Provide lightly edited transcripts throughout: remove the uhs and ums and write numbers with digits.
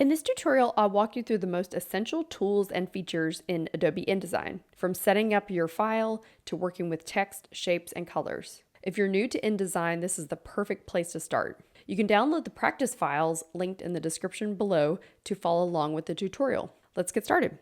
In this tutorial, I'll walk you through the most essential tools and features in Adobe InDesign, from setting up your file to working with text, shapes, and colors. If you're new to InDesign, this is the perfect place to start. You can download the practice files linked in the description below to follow along with the tutorial. Let's get started.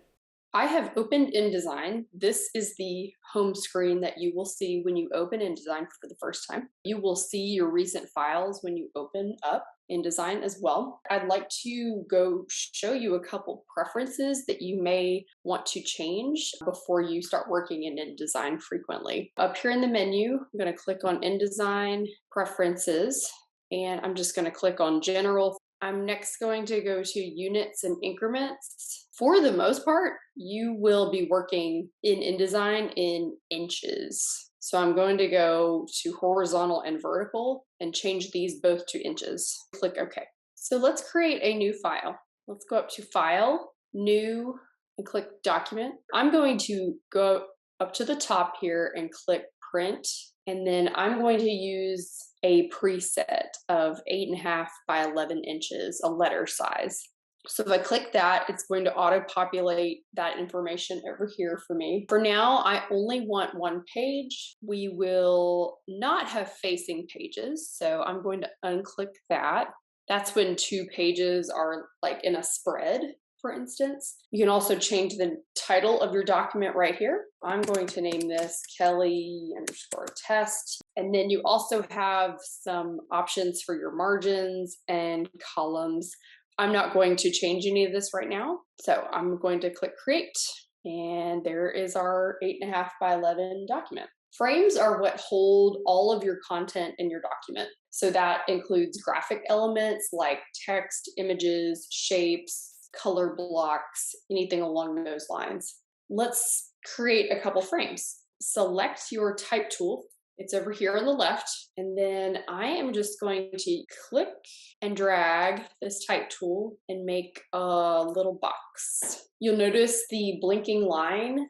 I have opened InDesign. This is the home screen that you will see when you open InDesign for the first time. You will see your recent files when you open up InDesign as well. I'd like to go show you a couple preferences that you may want to change before you start working in InDesign frequently. Up here in the menu, I'm going to click on InDesign Preferences, and I'm just going to click on General. I'm next going to go to Units and Increments. For the most part, you will be working in InDesign in inches. So I'm going to go to horizontal and vertical and change these both to inches. Click OK. So let's create a new file. Let's go up to File, New, and click Document. I'm going to go up to the top here and click Print. And then I'm going to use a preset of 8.5 by 11 inches, a letter size. So if I click that, it's going to auto-populate that information over here for me. For now, I only want one page. We will not have facing pages, so I'm going to unclick that. That's when two pages are like in a spread, for instance. You can also change the title of your document right here. I'm going to name this Kelly_test. And then you also have some options for your margins and columns. I'm not going to change any of this right now. So I'm going to click Create. And there is our 8.5 by 11 document. Frames are what hold all of your content in your document. So that includes graphic elements like text, images, shapes, color blocks, anything along those lines. Let's create a couple frames. Select your type tool. It's over here on the left. And then I am just going to click and drag this type tool and make a little box. You'll notice the blinking line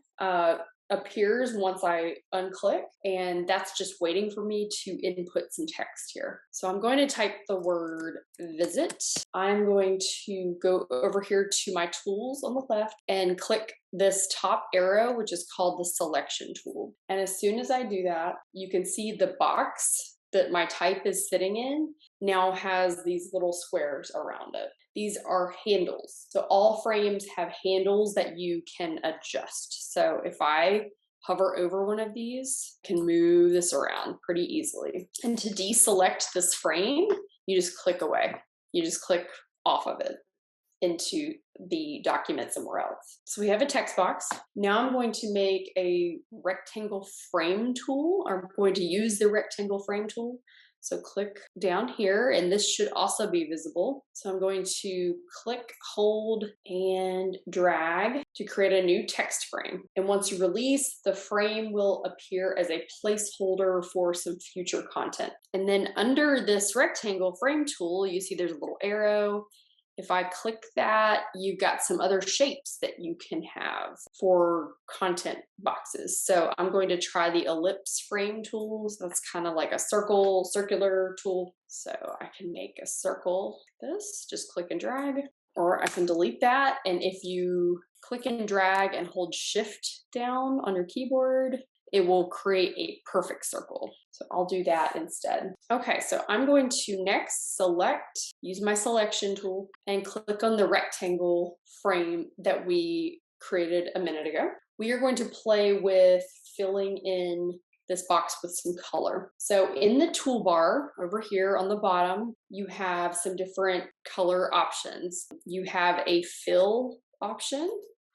appears once I unclick, and that's just waiting for me to input some text here. So I'm going to type the word visit. I'm going to go over here to my tools on the left and click this top arrow, which is called the selection tool. And as soon as I do that, you can see the box that my type is sitting in now has these little squares around it. These are handles. So all frames have handles that you can adjust. So if I hover over one of these, I can move this around pretty easily. And to deselect this frame, you just click away. You just click off of it into the document somewhere else. So we have a text box. Now I'm going to make a rectangle frame tool. I'm going to use the rectangle frame tool. So click down here, and this should also be visible. So I'm going to click, hold, and drag to create a new text frame. And once you release, the frame will appear as a placeholder for some future content. And then under this rectangle frame tool, you see there's a little arrow. If I click that, you've got some other shapes that you can have for content boxes. So I'm going to try the ellipse frame tools. That's kind of like a circular tool. So I can make a circle like this, just click and drag, or I can delete that. And if you click and drag and hold Shift down on your keyboard, it will create a perfect circle. So I'll do that instead. Okay, so I'm going to next use my selection tool, and click on the rectangle frame that we created a minute ago. We are going to play with filling in this box with some color. So in the toolbar over here on the bottom, you have some different color options. You have a fill option.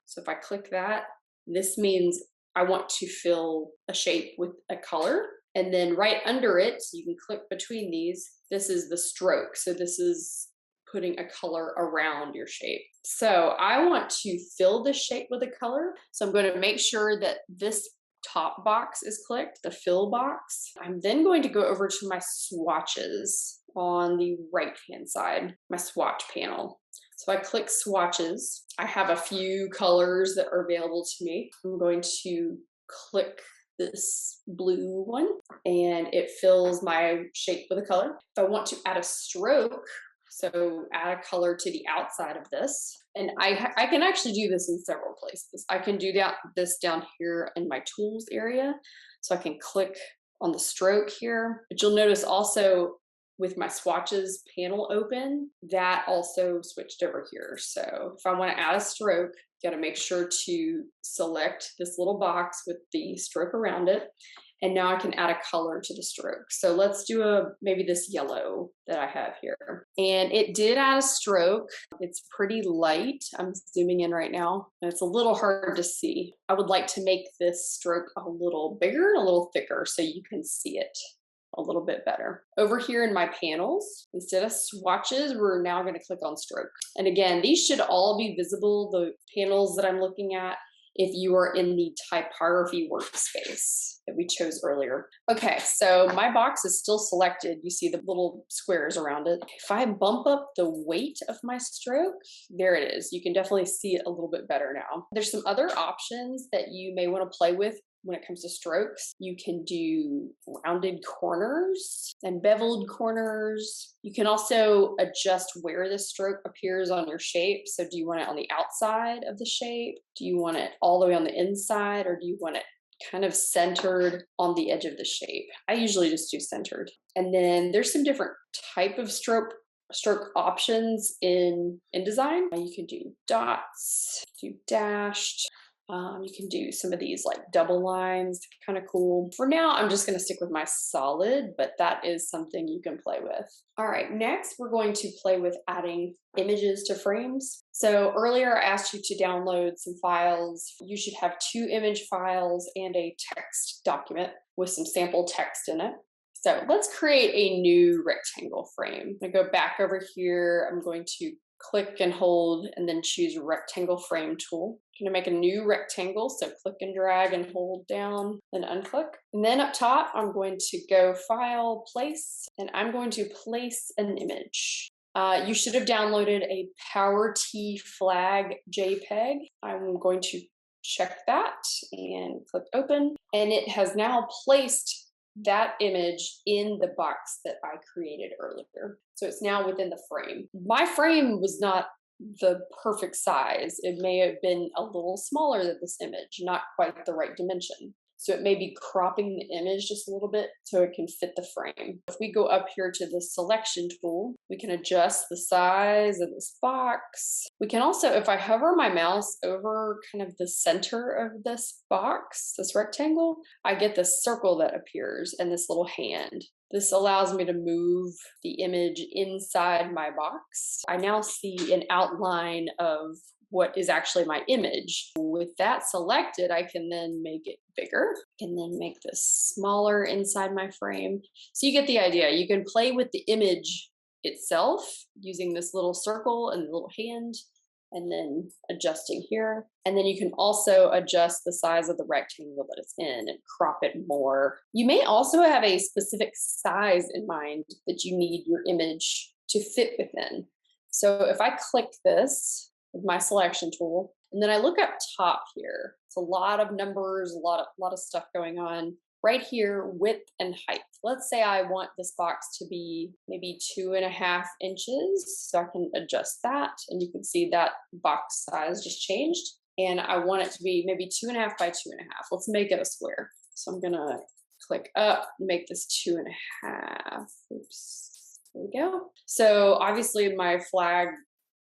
So if I click that, this means I want to fill a shape with a color. And then right under it, so you can click between these, this is the stroke. So this is putting a color around your shape. So I want to fill this shape with a color. So I'm going to make sure that this top box is clicked, the fill box. I'm then going to go over to my swatches on the right-hand side, my swatch panel. So I click swatches. I have a few colors that are available to me. I'm going to click this blue one, and it fills my shape with a color. If I want to add a stroke, So add a color to the outside of this. And I can actually do this in several places. I can do this down here in my tools area. So I can click on the stroke here. But you'll notice also with my swatches panel open, that also switched over here. So if I want to add a stroke, got to make sure to select this little box with the stroke around it. And now I can add a color to the stroke. So let's do maybe this yellow that I have here. And it did add a stroke. It's pretty light. I'm zooming in right now. And it's a little hard to see. I would like to make this stroke a little bigger and a little thicker so you can see it a little bit better. Over here in my panels, instead of swatches, we're now going to click on stroke. And again, these should all be visible, the panels that I'm looking at, if you are in the typography workspace that we chose earlier. Okay, so my box is still selected. You see the little squares around it. If I bump up the weight of my stroke, there it is. You can definitely see it a little bit better now. There's some other options that you may want to play with when it comes to strokes. You can do rounded corners and beveled corners. You can also adjust where the stroke appears on your shape. So do you want it on the outside of the shape? Do you want it all the way on the inside, or do you want it kind of centered on the edge of the shape? I usually just do centered. And then there's some different type of stroke options in InDesign. You can do dots, do dashed. You can do some of these like double lines, kind of cool. For now, I'm just going to stick with my solid, but that is something you can play with. All right, next we're going to play with adding images to frames. So earlier I asked you to download some files. You should have 2 image files and a text document with some sample text in it. So let's create a new rectangle frame. I'm going to go back over here. I'm going to click and hold and then choose rectangle frame tool. I'm going to make a new rectangle, so click and drag and hold down and unclick. And then up top, I'm going to go File, Place, and I'm going to place an image. You should have downloaded a Power T flag JPEG. I'm going to check that and click Open, and it has now placed that image in the box that I created earlier. So it's now within the frame. My frame was not the perfect size. It may have been a little smaller than this image, not quite the right dimension. So it may be cropping the image just a little bit so it can fit the frame. If we go up here to the selection tool, we can adjust the size of this box. We can also, if I hover my mouse over kind of the center of this box, this rectangle, I get this circle that appears and this little hand. This allows me to move the image inside my box. I now see an outline of what is actually my image. With that selected, I can then make it bigger. I can then make this smaller inside my frame. So you get the idea. You can play with the image itself using this little circle and the little hand, and then adjusting here. And then you can also adjust the size of the rectangle that it's in and crop it more. You may also have a specific size in mind that you need your image to fit within. So if I click this with my selection tool, and then I look up top here, it's a lot of numbers, a lot of stuff going on. Right here, width and height. Let's say I want this box to be maybe 2.5 inches. So I can adjust that, and you can see that box size just changed. And I want it to be maybe 2.5 by 2.5. Let's make it a square. So I'm gonna click up, make this 2.5. Oops, there we go. So obviously my flag,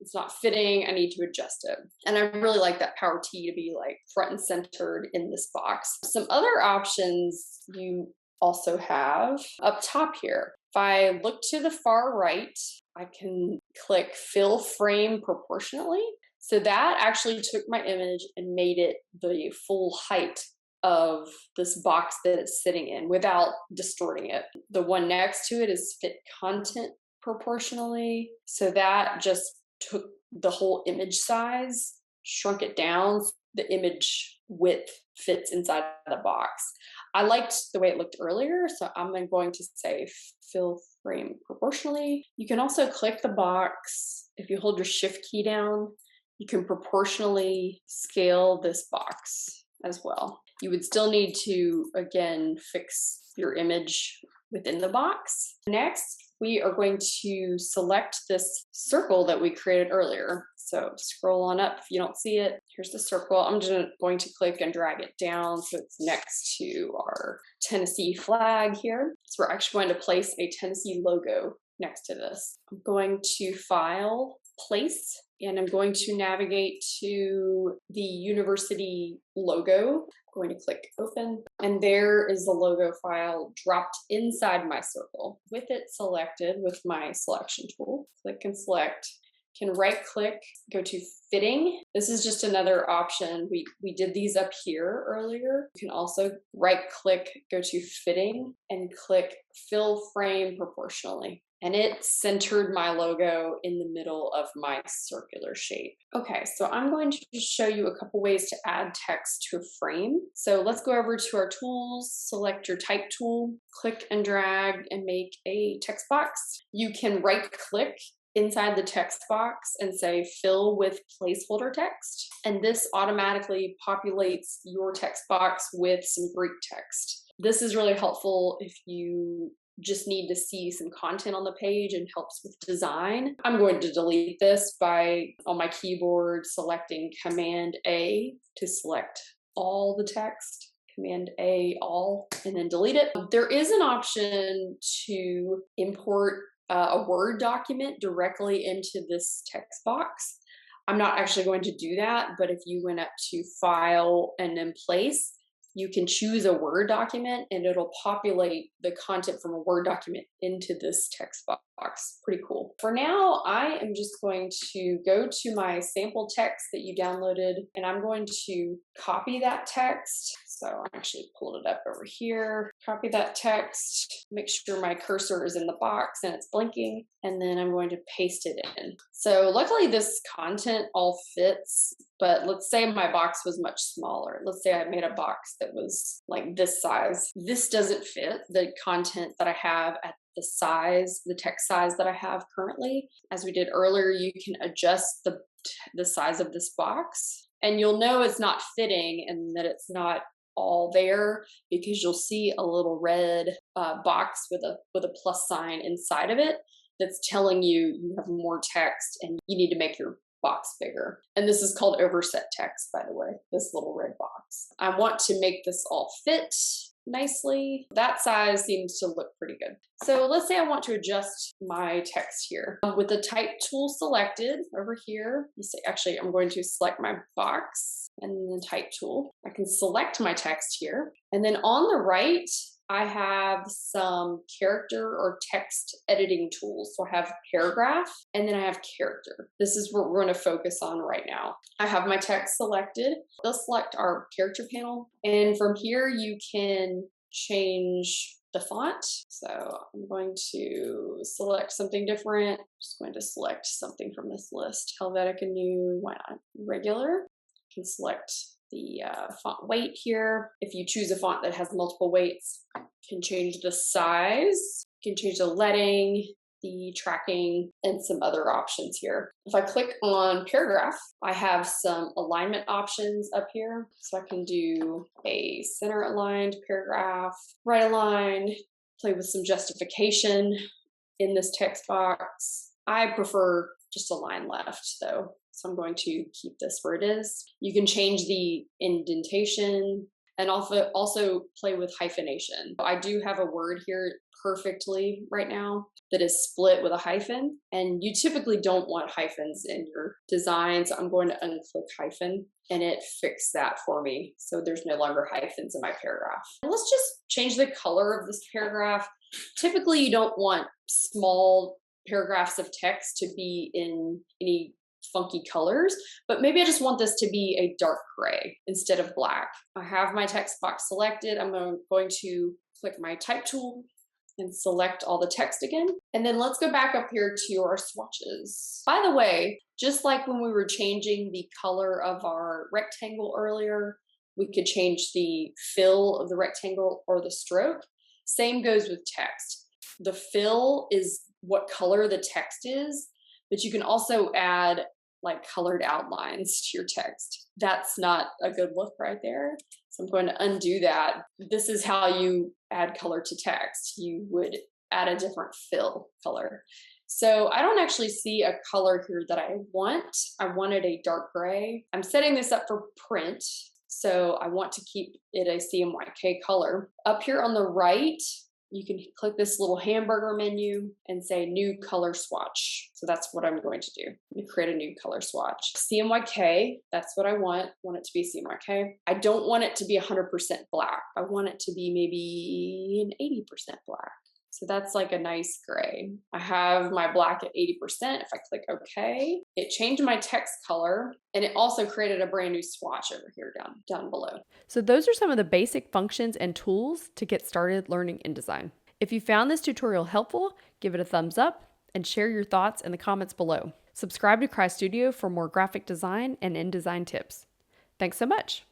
it's not fitting, I need to adjust it. And I really like that Power T to be like front and centered in this box. Some other options you also have up top here. If I look to the far right, I can click Fill Frame Proportionately. So that actually took my image and made it the full height of this box that it's sitting in without distorting it. The one next to it is Fit Content Proportionally. So that just took the whole image size, shrunk it down, so the image width fits inside the box. I liked the way it looked earlier, so I'm going to say Fill Frame Proportionally. You can also click the box. If you hold your Shift key down, you can proportionally scale this box as well. You would still need to, again, fix your image within the box. Next, we are going to select this circle that we created earlier. So scroll on up if you don't see it. Here's the circle. I'm just going to click and drag it down so it's next to our Tennessee flag here. So we're actually going to place a Tennessee logo next to this. I'm going to File, Place, and I'm going to navigate to the university logo. I'm going to click Open, and there is the logo file dropped inside my circle. With it selected with my selection tool, click and select. Can right click, go to fitting. This is just another option. We did these up here earlier. You can also right click, go to fitting, and click fill frame proportionally. And it centered my logo in the middle of my circular shape. Okay, so I'm going to just show you a couple ways to add text to a frame. So let's go over to our tools, select your type tool, click and drag and make a text box. You can right click inside the text box and say fill with placeholder text. And this automatically populates your text box with some Greek text. This is really helpful if you just need to see some content on the page and helps with design. I'm going to delete this by, on my keyboard, selecting Command A to select all the text. Command A, all, and then delete it. There is an option to import a Word document directly into this text box. I'm not actually going to do that, but if you went up to File and then Place, you can choose a Word document and it'll populate the content from a Word document into this text box. Pretty cool. For now, I am just going to go to my sample text that you downloaded and I'm going to copy that text. So I actually pulled it up over here, copy that text, make sure my cursor is in the box and it's blinking, and then I'm going to paste it in. So luckily this content all fits, but let's say my box was much smaller. Let's say I made a box that was like this size. This doesn't fit the content that I have at the size, the text size that I have currently. As we did earlier, you can adjust the size of this box and you'll know it's not fitting and that it's not all there because you'll see a little red box with a plus sign inside of it that's telling you you have more text and you need to make your box bigger. And this is called overset text, by the way, this little red box. I want to make this all fit nicely. That size seems to look pretty good. So let's say I want to adjust my text here. With the type tool selected over here, actually I'm going to select my box and then type tool. I can select my text here. And then on the right, I have some character or text editing tools. So I have paragraph and then I have character. This is what we're going to focus on right now. I have my text selected. Let's select our character panel. And from here, you can change the font. So I'm going to select something different. Just going to select something from this list. Helvetica New, why not? Regular. You can select the font weight here. If you choose a font that has multiple weights, you can change the size, you can change the leading, the tracking, and some other options here. If I click on paragraph, I have some alignment options up here. So I can do a center aligned paragraph, right aligned, play with some justification in this text box. I prefer just a line left though. So I'm going to keep this where it is. You can change the indentation and also play with hyphenation. I do have a word here perfectly right now that is split with a hyphen, and you typically don't want hyphens in your design. So I'm going to unclick hyphen and it fixed that for me. So there's no longer hyphens in my paragraph. And let's just change the color of this paragraph. Typically you don't want small paragraphs of text to be in any funky colors, but maybe I just want this to be a dark gray instead of black. I have my text box selected. I'm going to click my type tool and select all the text again. And then let's go back up here to our swatches. By the way, just like when we were changing the color of our rectangle earlier, we could change the fill of the rectangle or the stroke. Same goes with text. The fill is what color the text is, but you can also add like colored outlines to your text. That's not a good look right there. So I'm going to undo that. This is how you add color to text. You would add a different fill color. So I don't actually see a color here that I want. I wanted a dark gray. I'm setting this up for print, so I want to keep it a CMYK color. Up here on the right, you can click this little hamburger menu and say new color swatch. So that's what I'm going to do. I'm going to create a new color swatch. CMYK, that's what I want. I want it to be CMYK. I don't want it to be 100% black. I want it to be maybe an 80% black. So that's like a nice gray. I have my black at 80%. If I click OK, it changed my text color, and it also created a brand new swatch over here down below. So those are some of the basic functions and tools to get started learning InDesign. If you found this tutorial helpful, give it a thumbs up and share your thoughts in the comments below. Subscribe to Cry Studio for more graphic design and InDesign tips. Thanks so much.